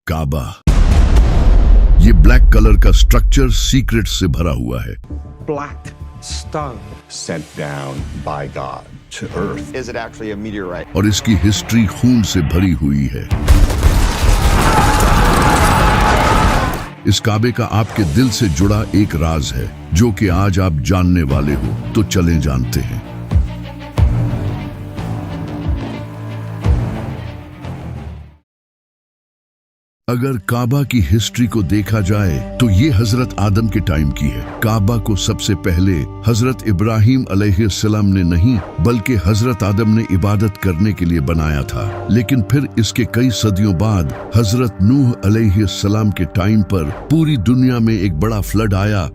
काबा। ये black colour का structure secret से भरा हुआ है। Black stone sent down by God to earth. Is it actually a meteorite? और इसकी हिस्ट्री खून से भरी हुई है। इस काबे का आपके दिल से जुड़ा एक राज है जो कि आज आप जानने वाले हो, तो चलें जानते हैं। अगर काबा की हिस्ट्री को देखा जाए तो ये हजरत आदम के टाइम की है। काबा को सबसे पहले हजरत इब्राहिम अलैहिस्सलाम ने नहीं बल्कि हजरत आदम ने इबादत करने के लिए बनाया था। लेकिन फिर इसके कई सदियों बाद हजरत नूह अलैहिस्सलाम के टाइम पर पूरी दुनिया में एक बड़ा फ्लड आया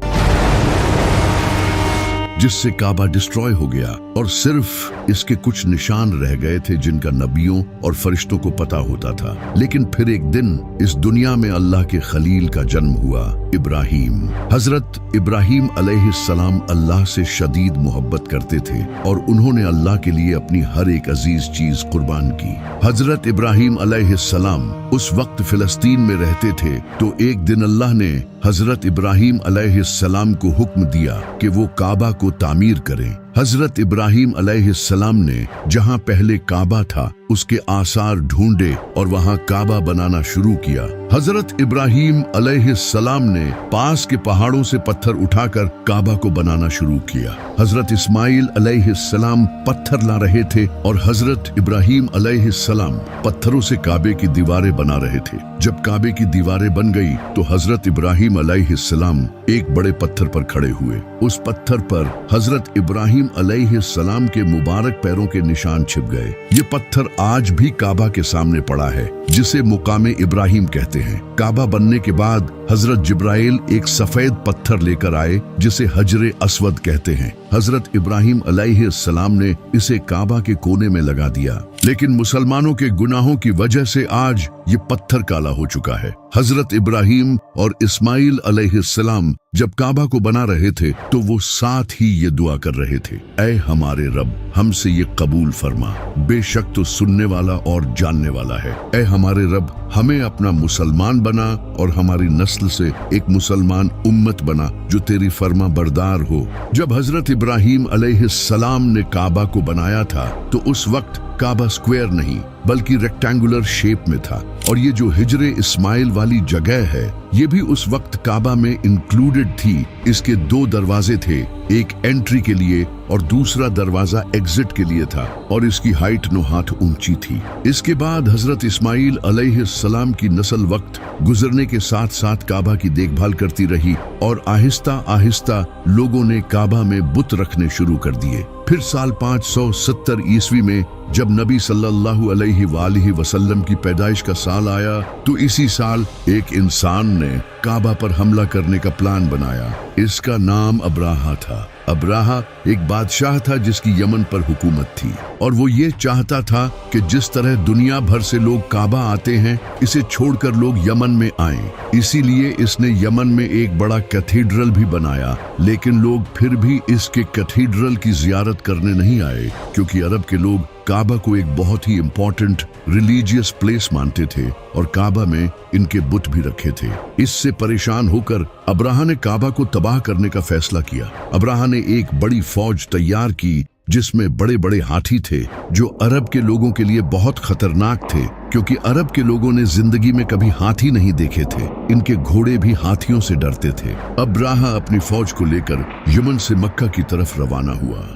जिससे काबा डिस्ट्रॉय हो गया और सिर्फ इसके कुछ निशान रह गए थे जिनका नबियों और फरिश्तों को पता होता था। लेकिन फिर एक दिन इस दुनिया में अल्लाह के खलील का जन्म हुआ, इब्राहिम। हजरत इब्राहिम अलैहिस्सलाम अल्लाह से शदीद मोहब्बत करते थे और उन्होंने अल्लाह के लिए अपनी हर एक अजीज चीज कुर्बान की। हजरत इब्राहिम अलैहिस्सलाम उस वक्त फिलिस्तीन में रहते थे, तो एक दिन अल्लाह ने हजरत इब्राहिम अलैहिस्सलाम को हुक्म दिया कि वो काबा को तामीर करें। हजरत इब्राहिम अलैहिस्सलाम ने जहां पहले काबा था उसके आसार ढूंढे और वहां काबा बनाना शुरू किया। हजरत इब्राहिम अलैहिस्सलाम ने पास के पहाड़ों से पत्थर उठाकर काबा को बनाना शुरू किया। हजरत इस्माइल अलैहिस्सलाम पत्थर ला रहे थे और हजरत इब्राहिम अलैहिस्सलाम पत्थरों से काबे की दीवारें बना रहे थे। जब काबे की दीवारें बन गई तो हजरत इब्राहिम अलैहिस्सलाम एक बड़े पत्थर पर खड़े हुए। उस पत्थर पर हजरत इब्राहिम अलैहिस्सलाम के मुबारक पैरों के निशान छिप गए। ये पत्थर आज भी काबा के सामने पड़ा है, जिसे मुकामे इब्राहिम कहते हैं। काबा बनने के बाद हजरत जिब्राइल एक सफेद पत्थर लेकर आए जिसे हजरे अस्वद कहते हैं। हजरत इब्राहिम अलैहिस्सलाम ने इसे काबा के कोने में लगा दिया, लेकिन मुसलमानों के गुनाहों की वजह से आज ये पत्थर काला हो चुका है। हजरत इब्राहिम और इस्माइल अलैहिस्सलाम जब काबा को बना रहे थे तो वो साथ ही ये दुआ कर रहे थे, ऐ हमारे रब, हमसे ये कबूल फरमा, बेशक तो सुनने वाला और जानने वाला है। ऐ हमारे रब, हमें अपना मुसलमान बना और हमारी नस्ल से एक मुसलमान उम्मत बना जो तेरी फर्मा बरदार हो। जब हजरत इब्राहिम अलैहिस्सलाम ने काबा को बनाया था तो उस वक्त काबा स्क्वायर नहीं बल्कि रेक्टेंगुलर शेप में था, और ये जो हिजरे इस्माइल वाली जगह है ये भी उस वक्त काबा में इंक्लूडेड थी। इसके दो दरवाजे थे, एक एंट्री के लिए और दूसरा दरवाजा एग्जिट के लिए था, और इसकी हाइट 9 हाथ ऊंची थी। इसके बाद हजरत इस्माइल अलैहिस्सलाम की नस्ल वक्त गुजरने के साथ साथ काबा की देखभाल करती रही और आहिस्ता आहिस्ता लोगों ने काबा में बुत रखने शुरू कर दिए। फिर साल 570 ईस्वी में जब नबी सल्लल्लाहु अलैहि वसल्लम की पैदाइश का साल आया तो इसी साल एक इंसान ने काबा पर हमला करने का प्लान बनाया। इसका नाम अब्राहा था। अब्राहा एक बादशाह था जिसकी यमन पर हुकूमत थी, और वो ये चाहता था कि जिस तरह दुनिया भर से लोग काबा आते हैं इसे छोड़कर लोग यमन में आएं। इसीलिए इसने यमन में एक बड़ा कैथीड्रल भी बनाया, लेकिन लोग फिर भी इसके कैथीड्रल की जियारत करने नहीं आए क्योंकि अरब के लोग काबा को एक बहुत ही इम्पोर्टेंट रिलीजियस प्लेस मानते थे और काबा में इनके बुत भी रखे थे। इससे परेशान होकर अब्राहा ने काबा को तबाह करने का फैसला किया। अब्राहा ने एक बड़ी फौज तैयार की जिसमें बड़े बड़े हाथी थे जो अरब के लोगों के लिए बहुत खतरनाक थे, क्योंकि अरब के लोगों ने जिंदगी में कभी हाथी नहीं देखे थे। इनके घोड़े भी हाथियों से डरते थे। अब्राहा अपनी फौज को लेकर यमन से मक्का की तरफ रवाना हुआ।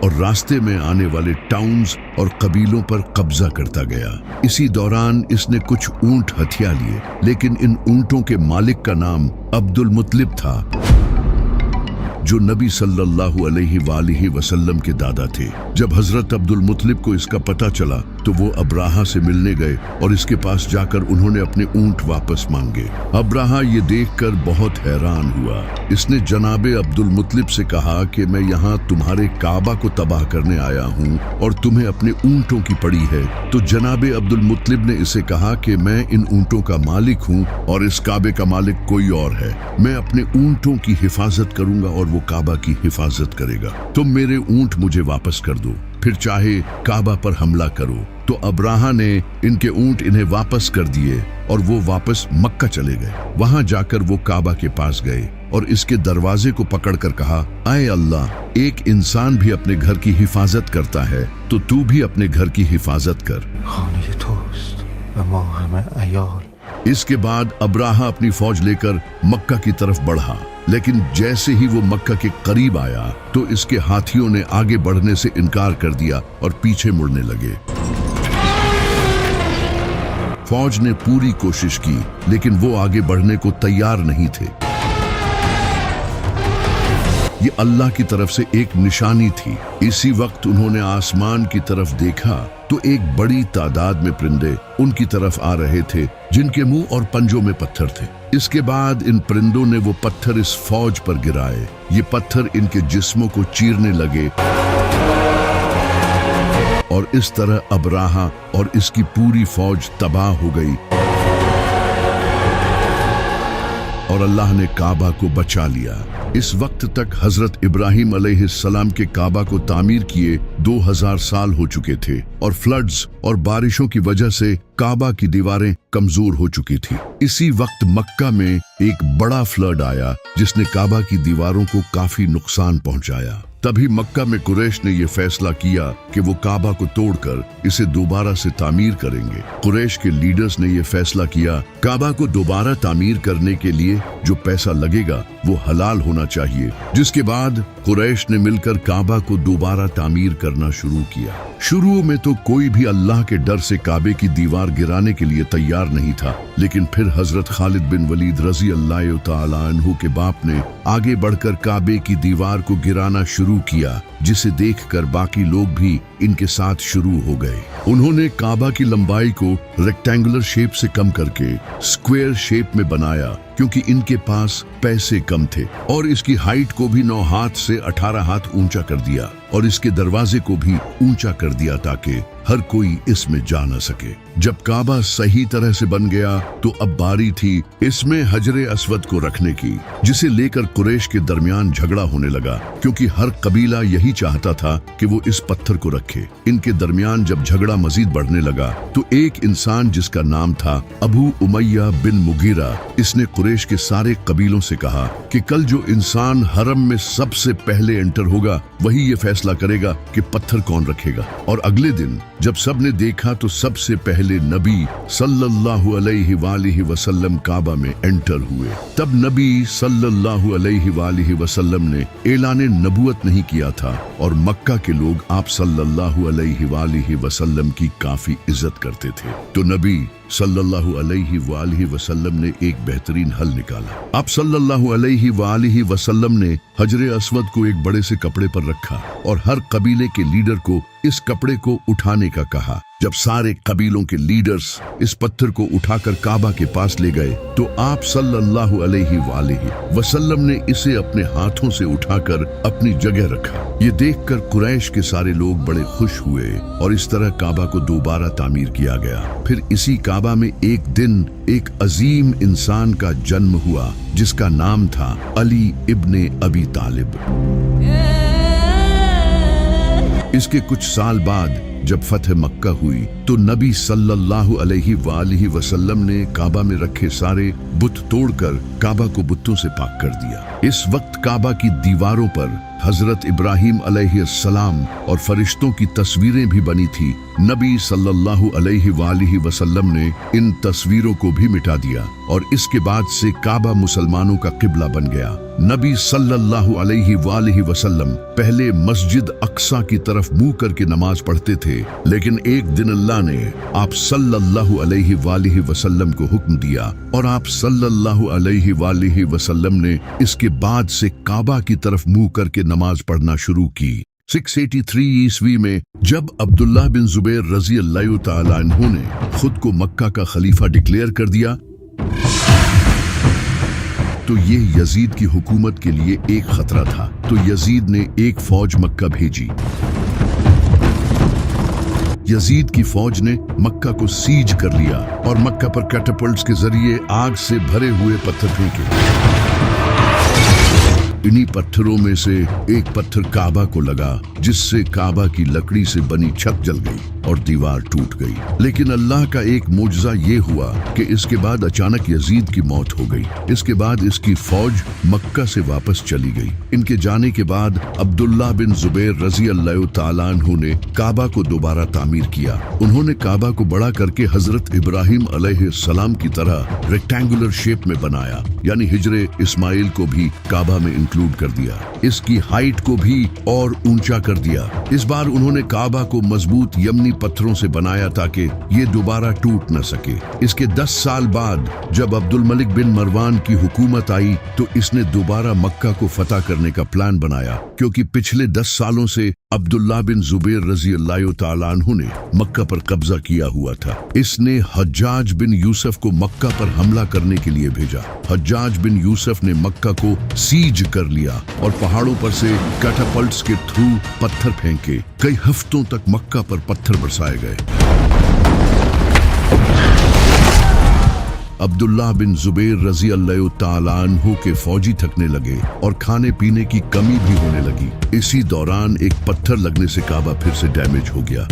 और रास्ते में आने वाले टाउन्स और कबीलों पर कब्जा करता गया। इसी दौरान इसने कुछ ऊंट हथिया लिए, लेकिन इन ऊंटों के मालिक का नाम अब्दुल मुत्तलिब था जो नबी सल्लल्लाहु अलैहि वसल्लम के दादा थे। जब हजरत अब्दुल मुत्तलिब को इसका पता चला तो वो अब्राहा से मिलने गए और इसके पास जाकर उन्होंने अपने ऊंट वापस मांगे। अब्राहा ये देखकर बहुत हैरान हुआ। इसने जनाबे अब्दुल मुत्तलिब से कहा कि मैं यहाँ तुम्हारे काबा को तबाह करने आया हूँ और तुम्हें अपने ऊंटों की पड़ी है। तो जनाबे अब्दुल मुत्तलिब ने इसे कहा कि मैं इन ऊंटों का मालिक हूँ और इस काबे का मालिक कोई और है। मैं अपने ऊंटों की हिफाजत करूंगा और वो काबा की हिफाजत करेगा। तुम मेरे ऊंट मुझे वापस कर दो। फिर चाहे काबा पर हमला करो। तो अब्राहा ने इनके ऊंट इन्हें वापस कर दिए और वो वापस मक्का चले गए। वहां जाकर वो काबा के पास गए और इसके दरवाजे को पकड़कर कहा, आए अल्लाह, एक इंसान भी अपने घर की हिफाजत करता है तो तू भी अपने घर की हिफाजत कर। خانه توست و ما همه عیال. इसके बाद अब्राहा अपनी फौज लेकर मक्का की तरफ बढ़ा, लेकिन जैसे ही वो मक्का के करीब आया तो इसके हाथियों ने आगे बढ़ने से इनकार कर दिया और पीछे मुड़ने लगे। फौज ने पूरी कोशिश की लेकिन वो आगे बढ़ने को तैयार नहीं थे। ये अल्लाह की तरफ से एक निशानी थी। इसी वक्त उन्होंने आसमान की तरफ देखा तो एक बड़ी तादाद में परिंदे उनकी तरफ आ रहे थे जिनके मुंह और पंजों में पत्थर थे। इसके बाद इन परिंदों ने वो पत्थर इस फौज पर गिराए। ये पत्थर इनके जिस्मों को चीरने लगे और इस तरह अब्राहा और इसकी पूरी फौज तबाह हो गई और अल्लाह ने काबा को बचा लिया। इस वक्त तक हजरत इब्राहिम अलैहिस्सलाम के काबा को तामीर किए 2000 साल हो चुके थे और फ्लड्स और बारिशों की वजह से काबा की दीवारें कमजोर हो चुकी थी। इसी वक्त मक्का में एक बड़ा फ्लड आया जिसने काबा की दीवारों को काफी नुकसान पहुंचाया। तभी मक्का में कुरैश ने यह फैसला किया कि वो काबा को तोड़कर इसे दोबारा से तामीर करेंगे। कुरैश के लीडर्स ने यह फैसला किया, काबा को दोबारा तामीर करने के लिए जो पैसा लगेगा वो हलाल होना चाहिए। जिसके बाद कुरैश ने मिलकर काबा को दोबारा तामीर करना शुरू किया। शुरू में तो कोई भी अल्लाह के डर से काबे की दीवार गिराने के लिए तैयार नहीं था, लेकिन फिर हजरत खालिद बिन वलीद रजी अल्लाह तआला अन्हु के बाप ने आगे बढ़कर काबे की दीवार को गिराना शुरू किया, जिसे देखकर बाकी लोग भी इनके साथ शुरू हो गए। उन्होंने काबा की लंबाई को रेक्टेंगुलर शेप से कम करके स्क्वायर शेप में बनाया, क्योंकि इनके पास पैसे कम थे, और इसकी हाइट को भी 9 हाथ से 18 हाथ ऊंचा कर दिया और इसके दरवाजे को भी ऊंचा कर दिया ताकि हर कोई इसमें जा न सके। जब काबा सही तरह से बन गया तो अब बारी थी इसमें हजरे अस्वद को रखने की, जिसे लेकर कुरैश के दरमियान झगड़ा होने लगा, क्योंकि हर कबीला यही चाहता था कि वो इस पत्थर को रखे। इनके दरमियान जब झगड़ा मजीद बढ़ने लगा तो एक इंसान जिसका नाम था अबू उमैया बिन मुगीरा, इसने कुरैश के सारे कबीलों से कहा कि कल जो इंसान हरम में सबसे पहले एंटर होगा वही ये फैसला करेगा कि पत्थर कौन रखेगा। और अगले दिन जब सबने देखा तो सबसे पहले नबी सल्लल्लाहु अलैहि वसल्लम काबा में एंटर हुए। तब नबी सल्लल्लाहु अलैहि वसल्लम ने ऐलान नबूवत नहीं किया था और मक्का के लोग आप सल्लल्लाहु अलैहि वसल्लम की काफी इज्जत करते थे। तो नबी सल्लल्लाहु अलैहि वसल्लम ने एक बेहतरीन हल निकाला। आप सल्लल्लाहु अलैहि वसल्लम ने हजरे अस्वद को एक बड़े से कपड़े पर रखा और हर कबीले के लीडर को इस कपड़े को उठाने का कहा। जब सारे कबीलों के लीडर्स इस पत्थर को उठाकर काबा के पास ले गए तो आप सल्लल्लाहु अलैहि वसल्लम ने इसे अपने हाथों से उठाकर अपनी जगह रखा। ये देखकर कुरैश के सारे लोग बड़े खुश हुए और इस तरह काबा को दोबारा तामीर किया गया। फिर इसी काबा में एक दिन एक अजीम इंसान का जन्म हुआ जिसका नाम था अली इब्ने अबी तालिब। इसके कुछ साल बाद जब फतह मक्का हुई तो नबी सल्लल्लाहु अलैहि वसल्लम ने काबा में रखे सारे बुत तोड़कर काबा को बुतों से पाक कर दिया। इस वक्त काबा की दीवारों पर हजरत इब्राहिम अलैहिस्सलाम और फरिश्तों की तस्वीरें भी बनी थी। नबी सल्लल्लाहु अलैहि वसल्लम ने इन तस्वीरों को भी मिटा दिया और इसके बाद से काबा मुसलमानों का किबला बन गया। नबी सल्लल्लाहु अलैहि वसल्लम पहले मस्जिद अक्सा की तरफ मुंह करके नमाज पढ़ते थे, लेकिन एक दिन अल्लाह ने आप सल्लल्लाहु अलैहि वसल्लम को हुक्म दिया और आप सल्लल्लाहु अलैहि वसल्लम ने इसके बाद से काबा की तरफ मुंह करके नमाज पढ़ना शुरू की। 683 ईस्वी में जब अब्दुल्लाह बिन जुबैर रजी अल्लाह तआला अन्हु ने खुद को मक्का का खलीफा डिक्लेयर कर दिया तो ये यजीद की हुकूमत के लिए एक खतरा था। तो यजीद ने एक फौज मक्का भेजी। यजीद की फौज ने मक्का को सीज कर लिया और मक्का पर कैटapults के जरिए आग से भरे हुए पत्थर फेंके। इन्हीं पत्थरों में से एक पत्थर काबा को लगा, जिससे काबा की लकड़ी से बनी छत जल गई और दीवार टूट गई। लेकिन अल्लाह का एक मोजज़ा ये हुआ कि इसके बाद अचानक यजीद की मौत हो गई। इसके बाद इसकी फौज मक्का से वापस चली गई। इनके जाने के बाद अब्दुल्ला बिन जुबैर रजी अल्लाह तआला अन्हु ने काबा को दोबारा तामीर किया। उन्होंने काबा को बड़ा करके हजरत इब्राहिम अलैहिस्सलाम की तरह रेक्टेंगुलर शेप में बनाया, यानी हिजरे इस्माइल को भी काबा में इंक्लूड कर दिया। इसकी हाइट को भी और ऊंचा कर दिया। इस बार उन्होंने काबा को मजबूत यमनी पत्थरों से बनाया ताकि ये दोबारा टूट न सके। इसके 10 साल बाद जब अब्दुल मलिक बिन मरवान की हुकूमत आई तो इसने दोबारा मक्का को फतह करने का प्लान बनाया, क्योंकि पिछले 10 सालों से अब्दुल्ला बिन जुबैर रजी अल्लाह तआला अन्हु ने मक्का पर कब्जा किया हुआ था। इसने हज्जाज बिन यूसुफ को मक्का पर हमला करने के लिए भेजा। हज्जाज बिन यूसुफ ने मक्का को सीज कर लिया और पहाड़ों पर से कैटापल्ट्स के थ्रू पत्थर फेंके। कई हफ्तों तक मक्का पर पत्थर बरसाए गए। अब्दुल्ला बिन जुबैर रजी अल्लाह तआला अन्हु के फौजी थकने लगे और खाने पीने की कमी भी होने लगी। इसी दौरान एक पत्थर लगने से काबा फिर से डैमेज हो गया,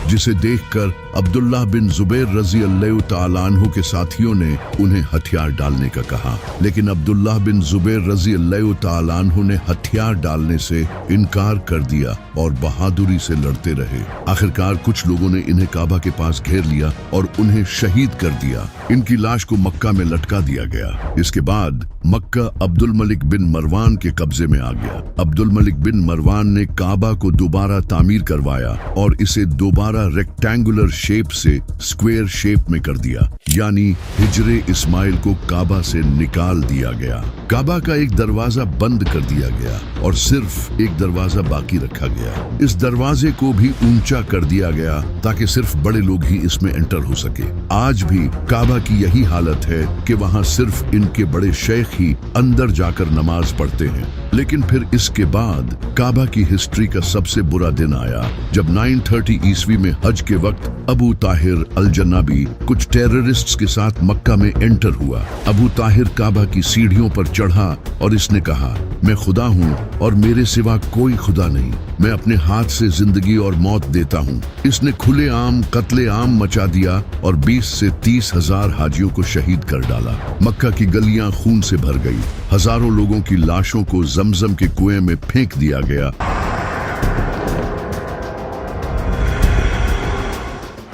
जिसे देखकर अब्दुल्ला बिन जुबैर रजी अल्लाह तआला अन्हु के साथियों ने उन्हें हथियार डालने का कहा। लेकिन अब्दुल्ला बिन जुबैर रजी अल्लाह तआला अन्हु ने हथियार डालने से इनकार कर दिया और बहादुरी से लड़ते रहे। आखिरकार कुछ लोगों ने इन्हें काबा के पास घेर लिया और उन्हें शहीद कर दिया। इनकी लाश को मक्का में लटका दिया गया। इसके बाद मक्का अब्दुल मलिक बिन मरवान के कब्जे में आ गया। अब्दुल मलिक बिन मरवान ने काबा को दोबारा तामीर करवाया और इसे दोबारा रेक्टेंगुलर शेप से स्क्वायर शेप में कर दिया, यानी हिजरे इस्माइल को काबा से निकाल दिया गया। काबा का एक दरवाजा बंद कर दिया गया और सिर्फ एक दरवाजा बाकी रखा गया। इस दरवाजे को भी ऊंचा कर दिया गया ताकि सिर्फ बड़े लोग ही इसमें एंटर हो सके। आज भी काबा की यही हालत है कि वहाँ सिर्फ इनके बड़े शेख ही अंदर जाकर नमाज पढ़ते हैं। लेकिन फिर इसके बाद काबा की हिस्ट्री का सबसे बुरा दिन आया जब 930 ईस्वी में हज के वक्त अबू ताहिर अल जन्नाबी कुछ टेररिस्ट्स के साथ मक्का में एंटर हुआ। अबू ताहिर काबा की सीढ़ियों पर चढ़ा और इसने कहा, मैं खुदा हूँ और मेरे सिवा कोई खुदा नहीं। मैं अपने हाथ से जिंदगी और मौत देता हूँ। इसने खुलेआम कत्ले आम मचा दिया और 20 से 30 हजार हाजियों को शहीद कर डाला। मक्का की गलियां खून से भर गई। हजारों लोगों की लाशों को जमजम के कुएं में फेंक दिया गया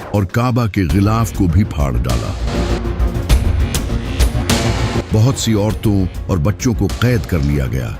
और काबा के गिलाफ को भी फाड़ डाला। बहुत सी औरतों और बच्चों को कैद कर लिया गया।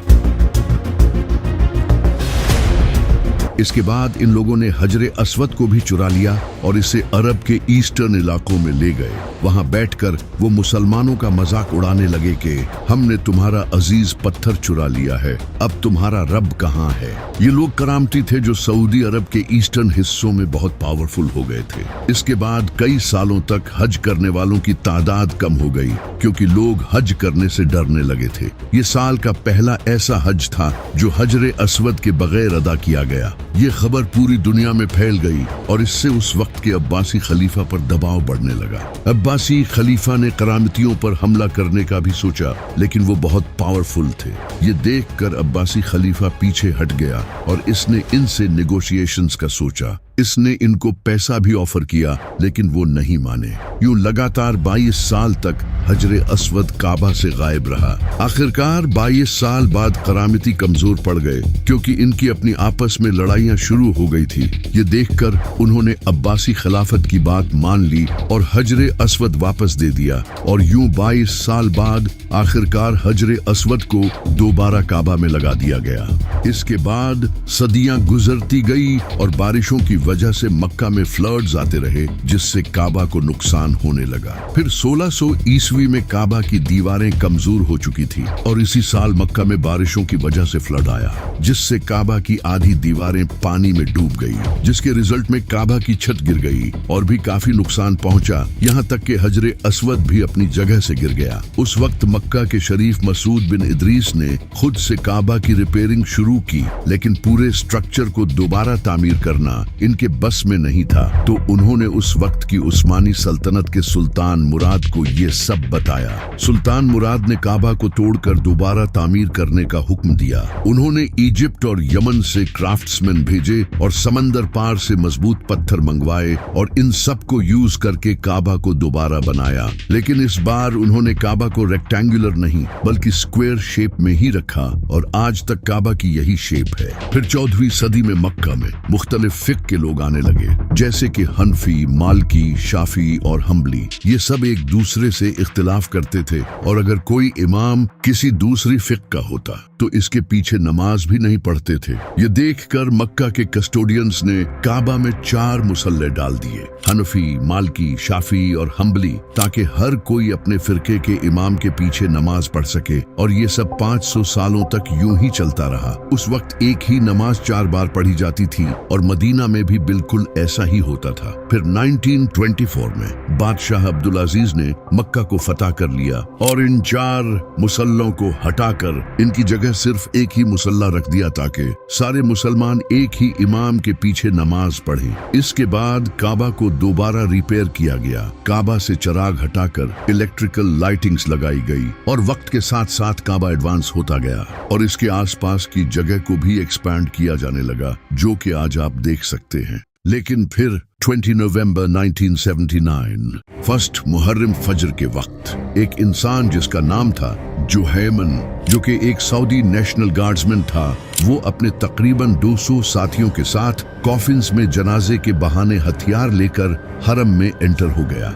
इसके बाद इन लोगों ने हजरे अस्वद को भी चुरा लिया और इसे अरब के ईस्टर्न इलाकों में ले गए। वहां बैठकर वो मुसलमानों का मजाक उड़ाने लगे कि हमने तुम्हारा अजीज पत्थर चुरा लिया है, अब तुम्हारा रब कहाँ है। ये लोग करामती थे जो सऊदी अरब के ईस्टर्न हिस्सों में बहुत पावरफुल हो गए थे। इसके बाद कई सालों तक हज करने वालों की तादाद कम हो गई क्योंकि लोग हज करने से डरने लगे थे। ये साल का पहला ऐसा हज था जो हजरे अस्वद के बगैर अदा किया गया। ये खबर पूरी दुनिया में फैल गई और इससे उस वक्त के अब्बासी खलीफा पर दबाव बढ़ने लगा। अब्बासी खलीफा ने करामतियों पर हमला करने का भी सोचा, लेकिन वो बहुत पावरफुल थे। ये देखकर अब्बासी खलीफा पीछे हट गया और इसने इनसे नेगोशिएशंस का सोचा। इसने इनको पैसा भी ऑफर किया, लेकिन वो नहीं माने। यूं लगातार 22 साल तक हजरे अस्वद काबा से गायब रहा। आखिरकार 22 साल बाद करामती कमजोर पड़ गए क्योंकि इनकी अपनी आपस में लड़ाइयां शुरू हो गई थी। ये देखकर उन्होंने अब्बासी खिलाफत की बात मान ली और हजरे अस्वद वापस दे दिया और यूं 22 साल बाद आखिरकार हजरे अस्वद को दोबारा काबा में लगा दिया गया। इसके बाद सदियां गुजरती गई और बारिशों की वजह से मक्का में फ्लड्स आते रहे, जिससे काबा को नुकसान होने लगा। फिर 1600 ईस्वी में काबा की दीवारें कमजोर हो चुकी थी और इसी साल मक्का में बारिशों की वजह से फ्लड आया, जिससे काबा की आधी दीवारें पानी में डूब गई, जिसके रिजल्ट में काबा की छत गिर गई और भी काफी नुकसान पहुंचा। यहाँ तक कि हजरे अस्वद भी अपनी जगह से गिर गया। उस वक्त मक्का के शरीफ मसूद बिन इदरीस ने खुद से काबा की रिपेयरिंग शुरू की, लेकिन पूरे स्ट्रक्चर को दोबारा तामीर करना इनके इनके बस में नहीं था तो उन्होंने उस वक्त की उस्मानी सल्तनत के सुल्तान मुराद को ये सब बताया। सुल्तान मुराद ने काबा को तोड़कर दोबारा तामीर करने का हुक्म दिया। उन्होंने इजिप्ट और यमन से क्राफ्ट्समैन भेजे और समंदर पार से मजबूत पत्थर मंगवाए और इन सब को यूज करके काबा को दोबारा बनाया। लेकिन इस बार उन्होंने काबा को रेक्टेंगुलर नहीं बल्कि स्क्वायर शेप में ही रखा और आज तक काबा की यही शेप है। फिर 14वीं सदी में मक्का में मुख्तलिफ फिक्र के लोग आने लगे, जैसे कि हनफी, मालकी, शाफी और हम्बली। ये सब एक दूसरे से इख्तिलाफ करते थे और अगर कोई इमाम किसी दूसरी फिक्र का होता तो इसके पीछे नमाज भी नहीं पढ़ते थे। ये देखकर मक्का के कस्टोडियंस ने काबा में 4 मुसल्ले डाल दिए, हनफी, मालकी, शाफी और हम्बली, ताकि हर कोई अपने फिरके के इमाम के पीछे नमाज पढ़ सके। और ये सब 500 सालों तक यूं ही चलता रहा। उस वक्त एक ही नमाज 4 बार पढ़ी जाती थी और मदीना में भी बिल्कुल ऐसा ही होता था। फिर 1924 में बादशाह अब्दुल अजीज ने मक्का को फतह कर लिया और इन 4 मुसल्लों को हटाकर इनकी जगह सिर्फ एक ही मुसल्ला रख दिया ताकि सारे मुसलमान एक ही इमाम के पीछे नमाज पढ़ें। इसके बाद काबा को दोबारा रिपेयर किया गया। काबा से चराग हटाकर इलेक्ट्रिकल लाइटिंग्स लगाई गई और वक्त के साथ साथ काबा एडवांस होता गया और इसके आसपास की जगह को भी एक्सपैंड किया जाने लगा, जो कि आज आप देख सकते हैं। लेकिन फिर 20 नवंबर 1979 फर्स्ट मुहर्रम फजर के वक्त एक इंसान जिसका नाम था जुहैमन, जो कि एक सऊदी नेशनल गार्ड्समैन था, वो अपने तकरीबन 200 साथियों के साथ कॉफिन्स में जनाजे के बहाने हथियार लेकर हरम में एंटर हो गया।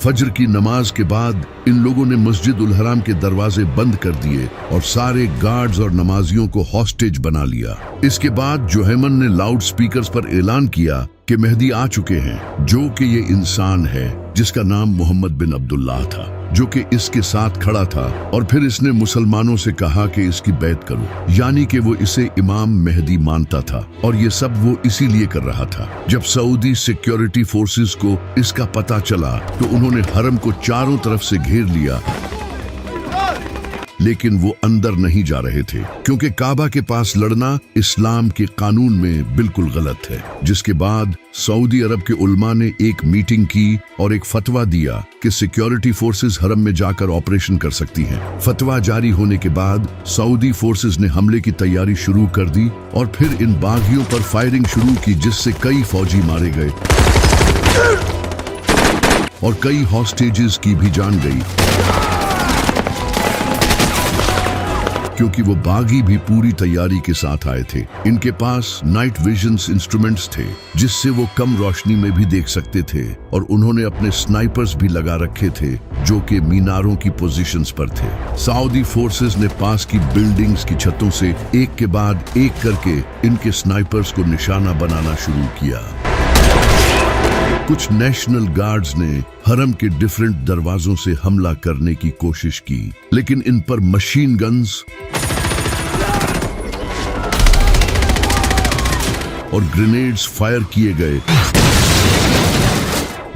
फजर की नमाज के बाद इन लोगों ने मस्जिद उल हराम के दरवाजे बंद कर दिए और सारे गार्ड्स और नमाजियों को हॉस्टेज बना लिया। इसके बाद जुहैमन ने लाउड स्पीकर्स पर ऐलान किया कि मेहदी आ चुके हैं, जो कि ये इंसान है जिसका नाम मोहम्मद बिन अब्दुल्लाह था, जो कि इसके साथ खड़ा था। और फिर इसने मुसलमानों से कहा कि इसकी बैत करो, यानी कि वो इसे इमाम मेहदी मानता था। और ये सब वो इसीलिए कर रहा था। जब सऊदी सिक्योरिटी फोर्सेस को इसका पता चला तो उन्होंने हरम को चारों तरफ से घेर लिया, लेकिन वो अंदर नहीं जा रहे थे क्योंकि काबा के पास लड़ना इस्लाम के कानून में बिल्कुल गलत है। जिसके बाद सऊदी अरब के उलमा ने एक मीटिंग की और एक फतवा दिया कि सिक्योरिटी फोर्सेस हरम में जाकर ऑपरेशन कर सकती हैं। फतवा जारी होने के बाद सऊदी फोर्सेस ने हमले की तैयारी शुरू कर दी और फिर इन बागियों पर फायरिंग शुरू की, जिससे कई फौजी मारे गए और कई हॉस्टेजेस की भी जान गई, क्योंकि वो बागी भी पूरी तैयारी के साथ आए थे। इनके पास नाइट विजन्स इंस्ट्रूमेंट्स थे जिससे वो कम रोशनी में भी देख सकते थे और उन्होंने अपने स्नाइपर्स भी लगा रखे थे जो कि मीनारों की पोजीशंस पर थे। सऊदी फोर्सेस ने पास की बिल्डिंग्स की छतों से एक के बाद एक करके इनके स्नाइपर्स को निशाना बनाना शुरू किया। कुछ नेशनल गार्ड्स ने हरम के डिफरेंट दरवाजों से हमला करने की कोशिश की, लेकिन इन पर मशीन गन्स और ग्रेनेड्स फायर किए गए,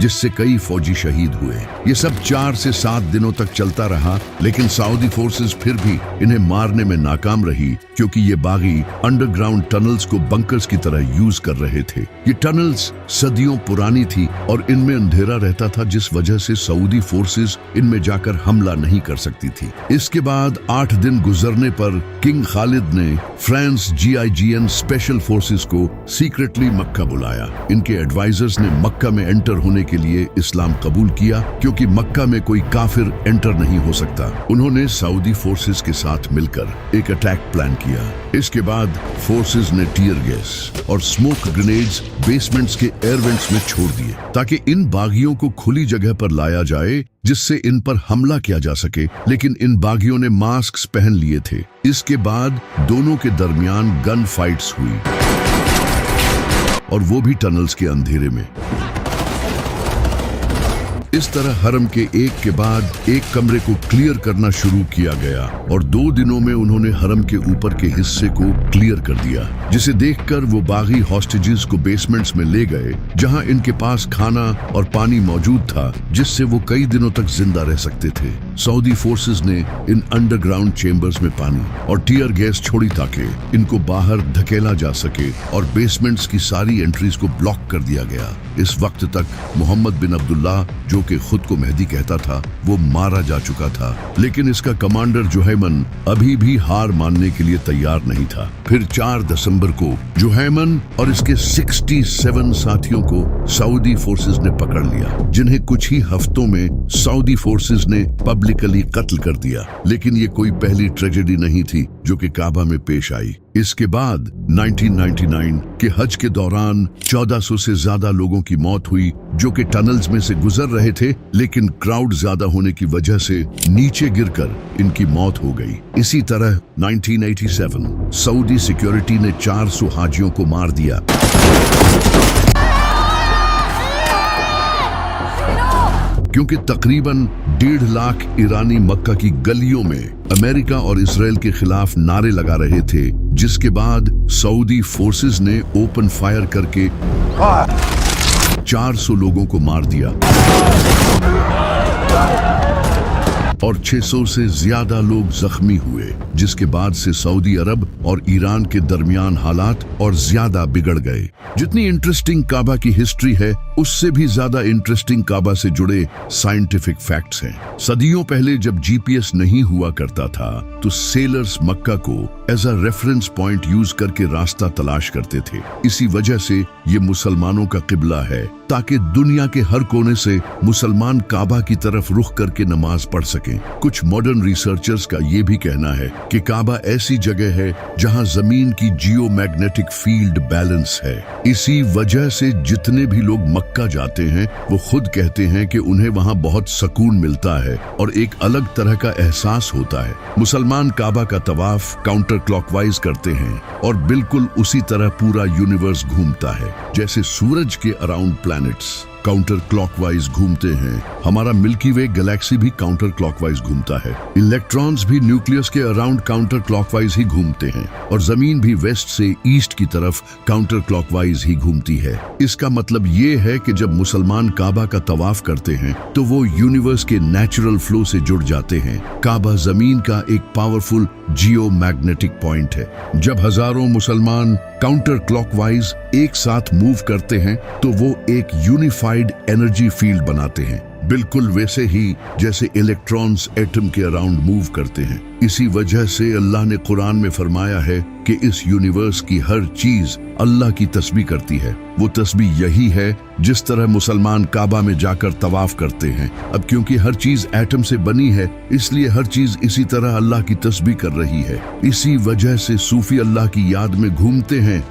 जिससे कई फौजी शहीद हुए। ये सब 4 से 7 दिनों तक चलता रहा, लेकिन सऊदी फोर्सेस फिर भी इन्हें मारने में नाकाम रही, क्योंकि ये बागी अंडरग्राउंड टनल्स को बंकर्स की तरह यूज कर रहे थे। ये टनल्स सदियों पुरानी थी और इनमें अंधेरा रहता था, जिस वजह से सऊदी फोर्सेस इनमें जाकर हमला नहीं कर सकती थी। इसके बाद 8 दिन गुजरने पर किंग खालिद ने फ्रांस GIGN स्पेशल फोर्सेस को सीक्रेटली मक्का बुलाया। इनके एडवाइजर्स ने मक्का में एंटर होने के लिए इस्लाम कबूल किया, क्योंकि मक्का में कोई काफिर एंटर नहीं हो सकता। उन्होंने सऊदी फोर्सेस के साथ मिलकर एक अटैक प्लान किया। इसके बाद फोर्सेस ने टीयर गैस और स्मोक ग्रेनेड्स बेसमेंट्स के एयर वेंट्स में छोड़ दिए, ताकि इन बागियों को खुली जगह पर लाया जाए जिससे इन पर हमला किया जा सके। लेकिन इन बागियों ने मास्क पहन लिए थे। इसके बाद दोनों के दरमियान गन फाइट्स हुई, और वो भी टनल्स के अंधेरे में। इस तरह हरम के एक के बाद एक कमरे को क्लियर करना शुरू किया गया और 2 दिनों में उन्होंने हरम के ऊपर के हिस्से को क्लियर कर दिया, जिसे देखकर वो बागी हॉस्टेजेस को बेसमेंट्स में ले गए, जहां इनके पास खाना और पानी मौजूद था, जिससे वो कई दिनों तक जिंदा रह सकते थे। सऊदी फोर्सेस ने इन अंडरग्राउंड चेम्बर्स में पानी और टीयर गैस छोड़ी ताकि इनको बाहर धकेला जा सके और बेसमेंट्स की सारी एंट्रीज को ब्लॉक कर दिया गया। इस वक्त तक मोहम्मद बिन अब्दुल्लाह, जो कि खुद को मेहदी कहता था, वो मारा जा चुका था, लेकिन इसका कमांडर जुहैमन अभी भी हार मानने के लिए तैयार नहीं था। फिर 4 दिसंबर को जुहैमन और इसके 67 साथियों को सऊदी फोर्सेस ने पकड़ लिया, जिन्हें कुछ ही हफ्तों में सऊदी फोर्सेस ने पब्लिकली कत्ल कर दिया। लेकिन ये कोई पहली ट्रेजेडी नहीं थी जो कि काबा में पेश आई। इसके बाद 1999 के हज के दौरान 1400 से ज्यादा लोगों की मौत हुई, जो कि टनल्स में से गुजर रहे थे, लेकिन क्राउड ज्यादा होने की वजह से नीचे गिरकर इनकी मौत हो गई। इसी तरह 1987 सऊदी सिक्योरिटी ने 400 हाजियों को मार दिया। क्योंकि तकरीबन 1.5 लाख ईरानी मक्का की गलियों में अमेरिका और इसराइल के खिलाफ नारे लगा रहे थे, जिसके बाद सऊदी फोर्सेस ने ओपन फायर करके 400 लोगों को मार दिया और 600 से ज्यादा लोग जख्मी हुए, जिसके बाद से सऊदी अरब और ईरान के दरमियान हालात और ज्यादा बिगड़ गए। जितनी इंटरेस्टिंग काबा की हिस्ट्री है, उससे भी ज्यादा इंटरेस्टिंग काबा से जुड़े साइंटिफिक फैक्ट्स हैं। सदियों पहले जब जीपीएस नहीं हुआ करता था, तो सेलर्स मक्का को as a reference point use करके रास्ता तलाश करते थे। इसी वजह से ये मुसलमानों का किबला है, ताकि दुनिया के हर कोने से मुसलमान काबा की तरफ रुख करके नमाज पढ़ सकें। कुछ मॉडर्न रिसर्चर्स का ये भी कहना है कि काबा ऐसी जगह है जहां जमीन की जियोमैग्नेटिक फील्ड बैलेंस है। इसी वजह से जितने भी लोग मक्का जाते हैं, वो खुद कहते हैं कि उन्हें वहां बहुत सुकून मिलता है और एक अलग तरह का एहसास होता है। मुसलमान काबा का तवाफ काउंटर क्लॉकवाइज करते हैं और बिल्कुल उसी तरह पूरा यूनिवर्स घूमता है, जैसे सूरज के अराउंड प्लैनेट्स काउंटर क्लॉकवाइज घूमते हैं। हमारा मिल्की वे गैलेक्सी भी काउंटर क्लॉकवाइज घूमता है। इलेक्ट्रॉन्स भी न्यूक्लियस के अराउंड काउंटर क्लॉकवाइज ही घूमते हैं और जमीन भी वेस्ट से ईस्ट की तरफ काउंटर क्लॉकवाइज ही घूमती है। इसका मतलब ये है कि जब मुसलमान काबा का तवाफ करते हैं, तो वो यूनिवर्स के नेचुरल फ्लो से जुड़ जाते हैं। काबा जमीन का एक पावरफुल जियोमैग्नेटिक पॉइंट है। जब हजारों मुसलमान काउंटर क्लॉकवाइज एक साथ मूव करते हैं, तो वो एक यूनिफाइड एनर्जी फील्ड बनाते हैं, बिल्कुल वैसे ही जैसे इलेक्ट्रॉन्स एटम के अराउंड मूव करते हैं। इसी वजह से अल्लाह ने कुरान में फरमाया है कि इस यूनिवर्स की हर चीज अल्लाह की तस्बीह करती है। वो तस्बीह यही है जिस तरह मुसलमान काबा में जाकर तवाफ करते हैं। अब क्योंकि हर चीज एटम से बनी है, इसलिए हर चीज इसी तरह अल्लाह की तस्बीह कर रही है। इसी वजह से सूफी अल्लाह की याद में घूमते हैं,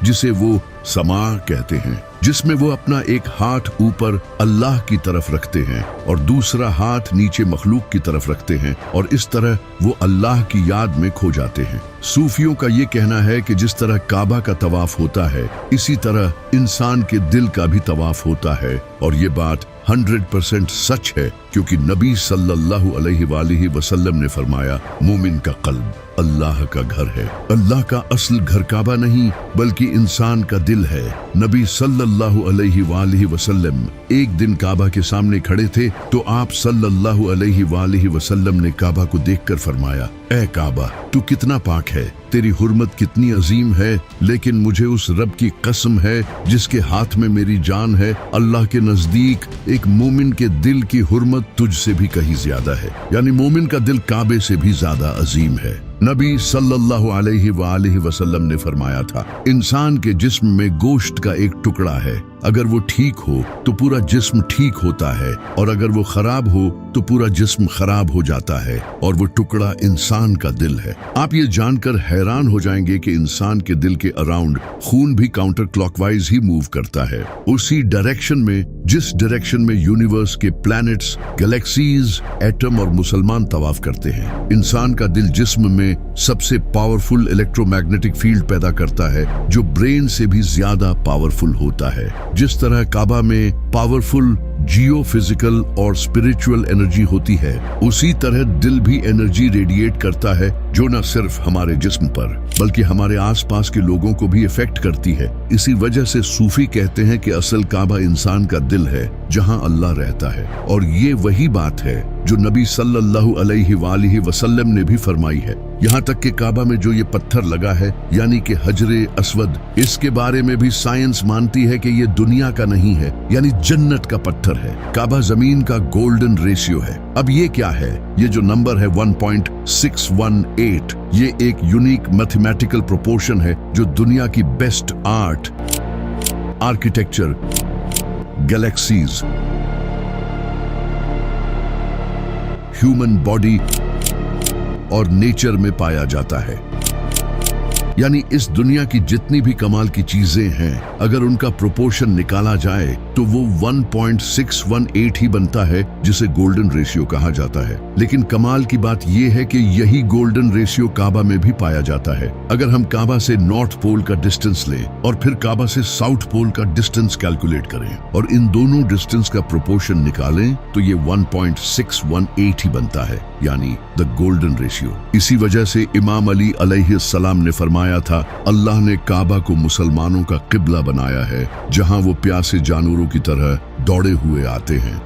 जिसे वो समा कहते हैं, जिसमें वो अपना एक हाथ ऊपर अल्लाह की तरफ रखते हैं और दूसरा हाथ नीचे मखलूक की तरफ रखते हैं, और इस तरह वो अल्लाह की याद में खो जाते हैं। सूफियों का ये कहना है कि जिस तरह काबा का तवाफ होता है, इसी तरह इंसान के दिल का भी तवाफ होता है। और ये बात 100% सच है, क्योंकि नबी सल्लल्लाहु अलैहि वसल्लम ने फरमाया, मोमिन का कल्ब अल्लाह का घर है। अल्लाह का असल घर काबा नहीं, बल्कि इंसान का दिल है। नबी सल्लल्लाहु अलैहि वसल्लम एक दिन काबा के सामने खड़े थे, तो आप सल्लल्लाहु अलैहि वसल्लम ने काबा को देखकर फरमाया, ऐ काबा, तू कितना पाक है, तेरी हुर्मत कितनी अजीम है, लेकिन मुझे उस रब की कसम है जिसके हाथ में मेरी जान है, अल्लाह के नजदीक एक मोमिन के दिल की हुर्मत तुझसे भी कहीं ज्यादा है। यानी मोमिन का दिल काबे से भी ज्यादा अजीम है। नबी सल्लल्लाहु अलैहि वसल्लम ने फरमाया था, इंसान के जिस्म में गोश्त का एक टुकड़ा है, अगर वो ठीक हो तो पूरा जिस्म ठीक होता है, और अगर वो खराब हो तो पूरा जिस्म खराब हो जाता है, और वो टुकड़ा इंसान का दिल है। आप ये जानकर हैरान हो जाएंगे कि इंसान के दिल के अराउंड खून भी काउंटर क्लॉकवाइज ही मूव करता है, उसी डायरेक्शन में जिस डायरेक्शन में यूनिवर्स के प्लैनेट्स, गैलेक्सीज, एटम और मुसलमान तवाफ करते हैं। इंसान का दिल जिस्म में सबसे पावरफुल इलेक्ट्रोमैग्नेटिक फील्ड पैदा करता है, जो ब्रेन से भी ज्यादा पावरफुल होता है। जिस तरह काबा में पावरफुल जियो फिजिकल और स्पिरिचुअल एनर्जी होती है, उसी तरह दिल भी एनर्जी रेडिएट करता है, जो न सिर्फ हमारे जिस्म पर बल्कि हमारे आसपास के लोगों को भी इफेक्ट करती है। इसी वजह से सूफी कहते हैं कि असल काबा इंसान का दिल है जहां अल्लाह रहता है, और ये वही बात है जो नबी सल्लल्लाहु अलैहि वसल्लम ने भी फरमाई है। यहाँ तक कि काबा में जो ये पत्थर लगा है यानी कि हजरे अस्वद, इसके बारे में भी साइंस मानती है कि ये दुनिया का नहीं है, यानी जन्नत का पत्थर है। काबा जमीन का गोल्डन रेशियो है। अब ये क्या है? ये जो नंबर है 1.618, ये एक यूनिक मैथमेटिकल प्रोपोर्शन है जो दुनिया की best art, architecture, galaxies, human body और नेचर में पाया जाता है। यानी इस दुनिया की जितनी भी कमाल की चीजें हैं, अगर उनका प्रोपोर्शन निकाला जाए तो वो 1.618 ही बनता है, जिसे गोल्डन रेशियो कहा जाता है। लेकिन कमाल की बात यह है कि यही गोल्डन रेशियो काबा में भी पाया जाता है। अगर हम काबा से नॉर्थ पोल का डिस्टेंस लें और फिर काबा से साउथ पोल का डिस्टेंस कैलकुलेट करें और इन दोनों डिस्टेंस का प्रोपोर्शन निकालें तो ये 1.618 ही बनता है, यानी द गोल्डन रेशियो। इसी वजह से इमाम अली अलैहिस्सलाम ने फरमाया था, अल्लाह ने काबा को मुसलमानों का किबला बनाया है, जहां वो प्यासे जानवरों की तरह दौड़े हुए आते हैं।